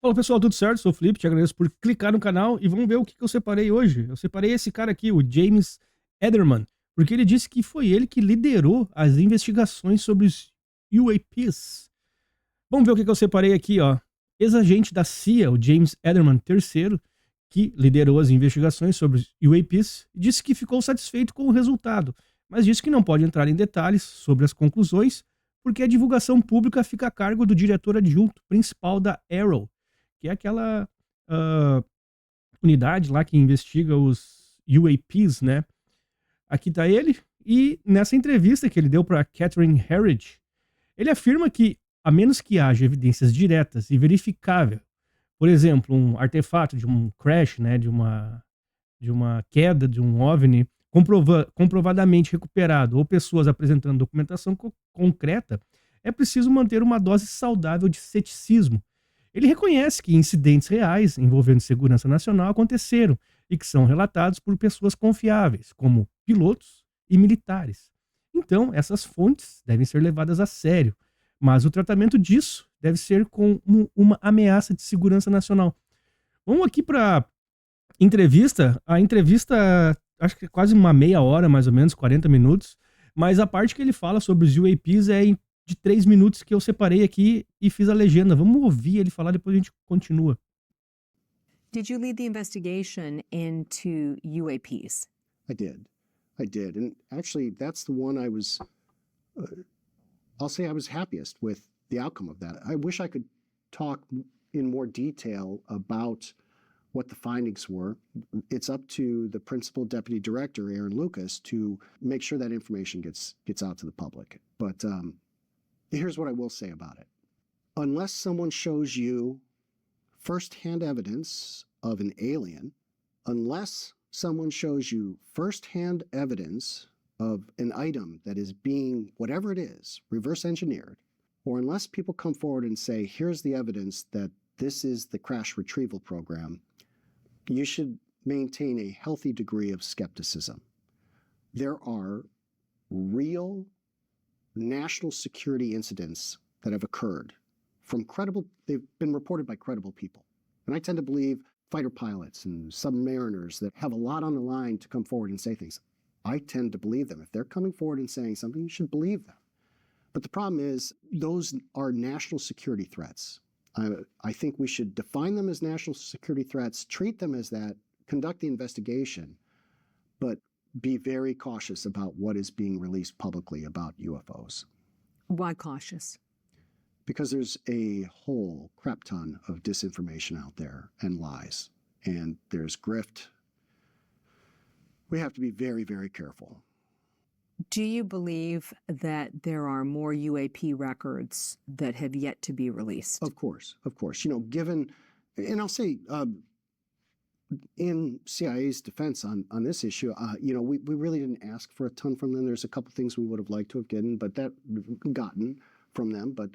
Fala pessoal, tudo certo? Sou o Felipe, te agradeço por clicar no canal e vamos ver o que eu separei hoje. Eu separei esse cara aqui, o James Ederman, porque ele disse que foi ele que liderou as investigações sobre os UAPs. Vamos ver o que eu separei aqui, ó. Ex-agente da CIA, o James Ederman III, que liderou as investigações sobre os UAPs, disse que ficou satisfeito com o resultado, mas disse que não pode entrar em detalhes sobre as conclusões, porque a divulgação pública fica a cargo do diretor adjunto principal da Arrow, que é aquela ah, unidade lá que investiga os UAPs, né? Aqui tá ele, e nessa entrevista que ele deu para Catherine Herridge, ele afirma que, a menos que haja evidências diretas e verificáveis, por exemplo, um artefato de um crash, né, de uma queda de um OVNI comprovadamente recuperado ou pessoas apresentando documentação concreta, é preciso manter uma dose saudável de ceticismo. Ele reconhece que incidentes reais envolvendo segurança nacional aconteceram e que são relatados por pessoas confiáveis, como pilotos e militares. Então, essas fontes devem ser levadas a sério, mas o tratamento disso deve ser com uma ameaça de segurança nacional. Vamos aqui para entrevista. A entrevista, acho que é quase uma meia hora, mais ou menos, 40 minutos, mas a parte que ele fala sobre os UAPs é de 3 minutos que eu separei aqui e fiz a legenda. Vamos ouvir ele falar, depois a gente continua. Did you lead the investigation into UAPs? I did. And actually, that's the one I'll say I was happiest with the outcome of that. I wish I could talk in more detail about what the findings were. It's up to the principal deputy director, Aaron Lucas, to make sure that information gets out to the public. But here's what I will say about it. Unless someone shows you firsthand evidence of an alien, unless someone shows you firsthand evidence of an item that is being, whatever it is, reverse engineered, or unless people come forward and say, here's the evidence that this is the crash retrieval program, you should maintain a healthy degree of skepticism. There are real national security incidents that have occurred they've been reported by credible people. And I tend to believe fighter pilots and submariners that have a lot on the line to come forward and say things. I tend to believe them. If they're coming forward and saying something, you should believe them. But the problem is, those are national security threats. I think we should define them as national security threats, treat them as that, conduct the investigation, but be very cautious about what is being released publicly about UFOs. Why cautious? Because there's a whole crap ton of disinformation out there and lies, and there's grift. We have to be very, very careful. Do you believe that there are more UAP records that have yet to be released? Of course. Given, and I'll say, in CIA's defense on this issue, we really didn't ask for a ton from them. There's a couple things we would have liked to have gotten from them, but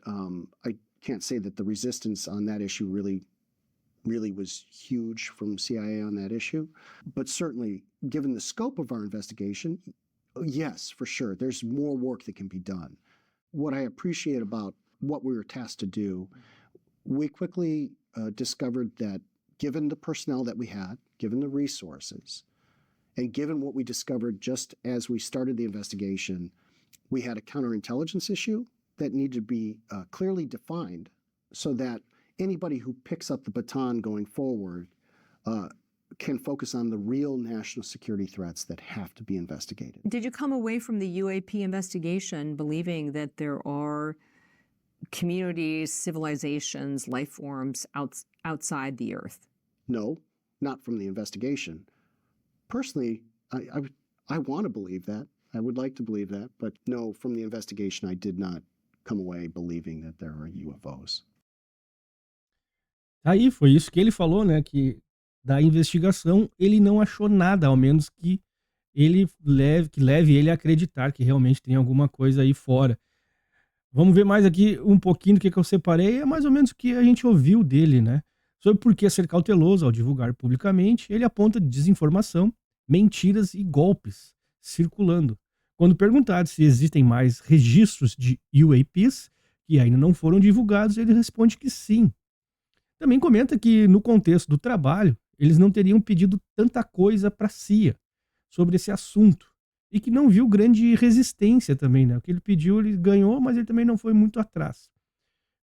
I can't say that the resistance on that issue really was huge from CIA on that issue. But certainly, given the scope of our investigation, yes, for sure, there's more work that can be done. What I appreciate about what we were tasked to do, we quickly discovered that given the personnel that we had, given the resources, and given what we discovered just as we started the investigation, we had a counterintelligence issue that needed to be clearly defined so that anybody who picks up the baton going forward can focus on the real national security threats that have to be investigated. Did you come away from the UAP investigation believing that there are communities, civilizations, life forms outside the Earth? No, not from the investigation. Personally, I want to believe that. I would like to believe that, but no, from the investigation, I did not come away believing that there are UFOs. Aí foi isso que ele falou, né? Que da investigação ele não achou nada, ao menos que leve ele a acreditar que realmente tem alguma coisa aí fora. Vamos ver mais aqui um pouquinho do que eu separei. É mais ou menos o que a gente ouviu dele, né? Sobre por que ser cauteloso ao divulgar publicamente, ele aponta desinformação, mentiras e golpes circulando. Quando perguntado se existem mais registros de UAPs que ainda não foram divulgados, ele responde que sim. Também comenta que, no contexto do trabalho, eles não teriam pedido tanta coisa para a CIA sobre esse assunto. E que não viu grande resistência também, né? O que ele pediu, ele ganhou, mas ele também não foi muito atrás,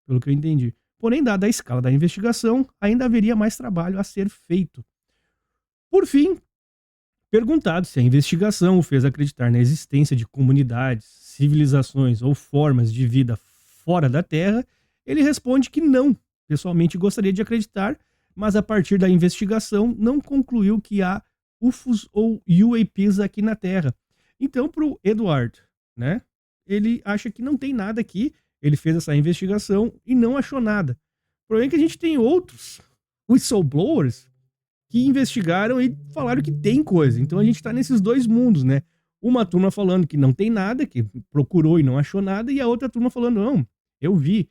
pelo que eu entendi. Porém, dada a escala da investigação, ainda haveria mais trabalho a ser feito. Por fim, perguntado se a investigação o fez acreditar na existência de comunidades, civilizações ou formas de vida fora da Terra, ele responde que não. Pessoalmente gostaria de acreditar, mas a partir da investigação não concluiu que há UFOs ou UAPs aqui na Terra. Então, para o Edward, né, ele acha que não tem nada aqui, ele fez essa investigação e não achou nada. O problema é que a gente tem outros whistleblowers que investigaram e falaram que tem coisa. Então a gente tá nesses dois mundos, né? Uma turma falando que não tem nada, que procurou e não achou nada, e a outra turma falando, não, eu vi.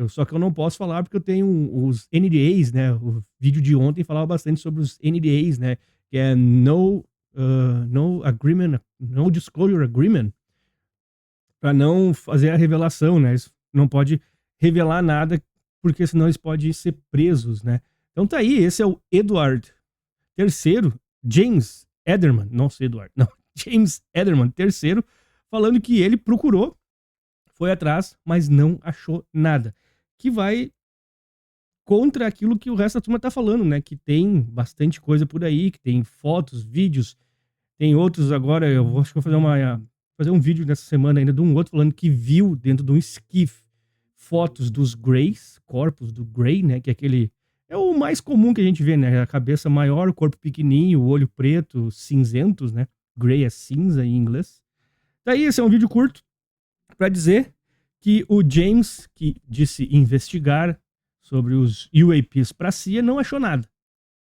Só que eu não posso falar porque eu tenho os NDAs, né? O vídeo de ontem falava bastante sobre os NDAs, né? Que é No Agreement, No Disclosure Agreement, para não fazer a revelação, né? Eles não pode revelar nada, porque senão eles podem ser presos, né? Então tá aí, esse é o Edward III, James Ederman, nossa, Edward, não, James Ederman III, falando que ele procurou, foi atrás, mas não achou nada. Que vai contra aquilo que o resto da turma tá falando, né? Que tem bastante coisa por aí, que tem fotos, vídeos, tem outros agora, acho que vou fazer um vídeo nessa semana ainda de um outro falando que viu dentro de um esquife fotos dos Greys, corpos do Grey, né? Que é aquele... É o mais comum que a gente vê, né? A cabeça maior, o corpo pequenininho, o olho preto, cinzentos, né? Grey é cinza em inglês. Daí esse é um vídeo curto para dizer que o James, que disse investigar sobre os UAPs para a CIA, não achou nada.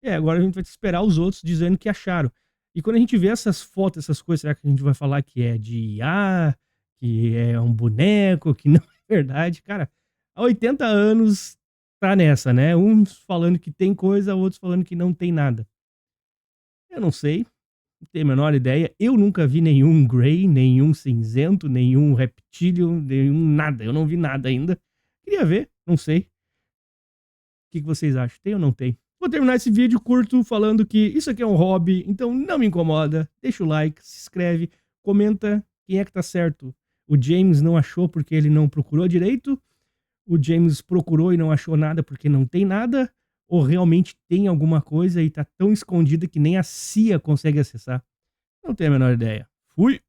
Agora a gente vai esperar os outros dizendo que acharam. E quando a gente vê essas fotos, essas coisas, será que a gente vai falar que é de IA, que é um boneco, que não é verdade? Cara, há 80 anos tá nessa, né? Uns falando que tem coisa, outros falando que não tem nada. Eu não sei, não tenho a menor ideia. Eu nunca vi nenhum Grey, nenhum cinzento, nenhum reptílio, nenhum nada. Eu não vi nada ainda. Queria ver, não sei. O que vocês acham? Tem ou não tem? Vou terminar esse vídeo curto falando que isso aqui é um hobby, então não me incomoda. Deixa o like, se inscreve, comenta quem é que tá certo. O James não achou porque ele não procurou direito? O James procurou e não achou nada porque não tem nada? Ou realmente tem alguma coisa e tá tão escondida que nem a CIA consegue acessar? Não tenho a menor ideia. Fui!